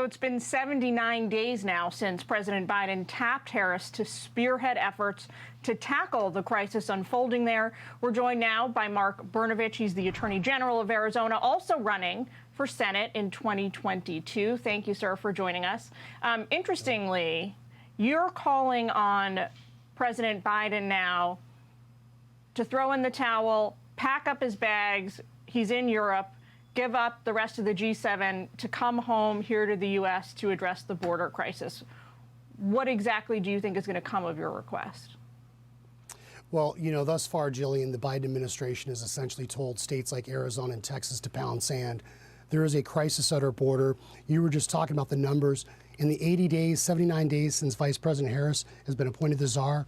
it's been 79 days now since President Biden tapped Harris to spearhead efforts to tackle the crisis unfolding there. We're joined now by Mark Brnovich. He's the Attorney General of Arizona, also running for Senate in 2022. Thank you, sir, for joining us. Interestingly, you're calling on President Biden now to throw in the towel, pack up his bags. He's in Europe. Give up the rest of the G7 to come home here to the U.S. to address the border crisis. What exactly do you think is going to come of your request? Well, you know, thus far, Jillian, the Biden administration has essentially told states like Arizona and Texas to pound sand. There is a crisis at our border. You were just talking about the numbers. In the 80 days, 79 days since Vice President Harris has been appointed the czar,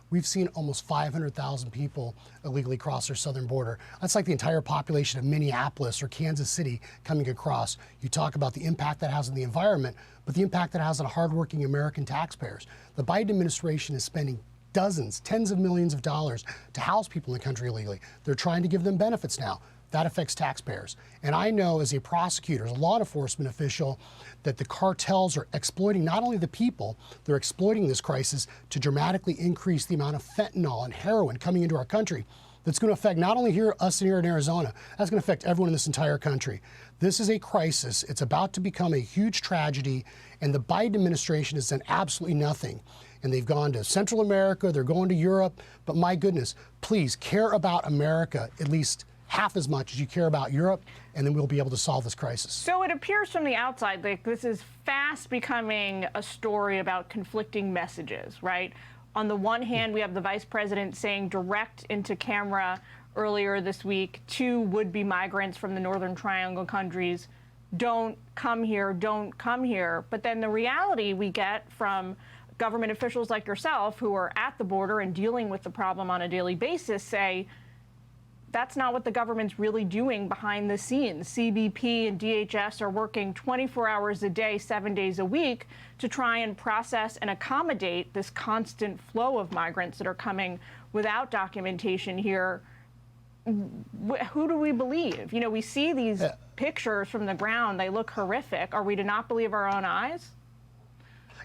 we've seen almost 500,000 people illegally cross our southern border. That's like the entire population of Minneapolis or Kansas City coming across. You talk about the impact that has on the environment, but the impact that has on hardworking American taxpayers. The Biden administration is spending dozens, tens of millions of dollars to house people in the country illegally. They're trying to give them benefits now. That affects taxpayers. And I know as a prosecutor, as a law enforcement official, that the cartels are exploiting not only the people, they're exploiting this crisis to dramatically increase the amount of fentanyl and heroin coming into our country. That's going to affect not only us here in Arizona, that's going to affect everyone in this entire country. This is a crisis. It's about to become a huge tragedy, and the Biden administration has done absolutely nothing. And they've gone to Central America, they're going to Europe, but my goodness, please care about America at least half as much as you care about Europe, and then we'll be able to solve this crisis. So it appears from the outside like this is fast becoming a story about conflicting messages, right? On the one hand, we have the vice president saying direct into camera earlier this week to would-be migrants from the Northern Triangle countries, don't come here, don't come here. But then the reality we get from government officials like yourself who are at the border and dealing with the problem on a daily basis say, that's not what the government's really doing behind the scenes. CBP and DHS are working 24 hours a day, 7 days a week to try and process and accommodate this constant flow of migrants that are coming without documentation here. Who do we believe? You know, we see these pictures from the ground. They look horrific. Are we to not believe our own eyes?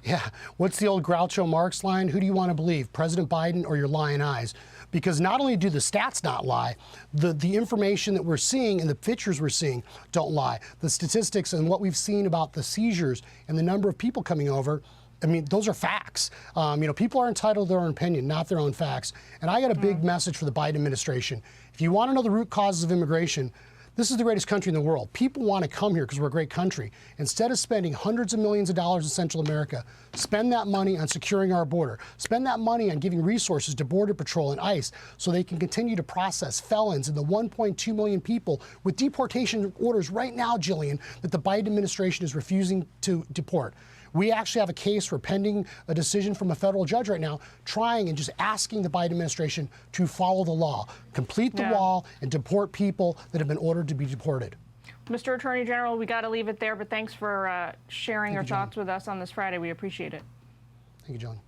Yeah. What's the old Groucho Marx line? Who do you want to believe, President Biden or your lying eyes? Because not only do the stats not lie, the information that we're seeing and the pictures we're seeing don't lie. The statistics and what we've seen about the seizures and the number of people coming over, I mean, those are facts. You know, people are entitled to their own opinion, not their own facts. And I got a big message for the Biden administration. If you want to know the root causes of immigration, this is the greatest country in the world. People want to come here because we're a great country. Instead of spending hundreds of millions of dollars in Central America, spend that money on securing our border. Spend that money on giving resources to Border Patrol and ICE so they can continue to process felons and the 1.2 million people with deportation orders right now, Jillian, that the Biden administration is refusing to deport. We actually have a case for pending a decision from a federal judge right now, trying and just asking the Biden administration to follow the law, complete the wall, and deport people that have been ordered to be deported. Mr. Attorney General, we got to leave it there, but thanks for sharing your thoughts with us on this Friday. We appreciate it. Thank you, John.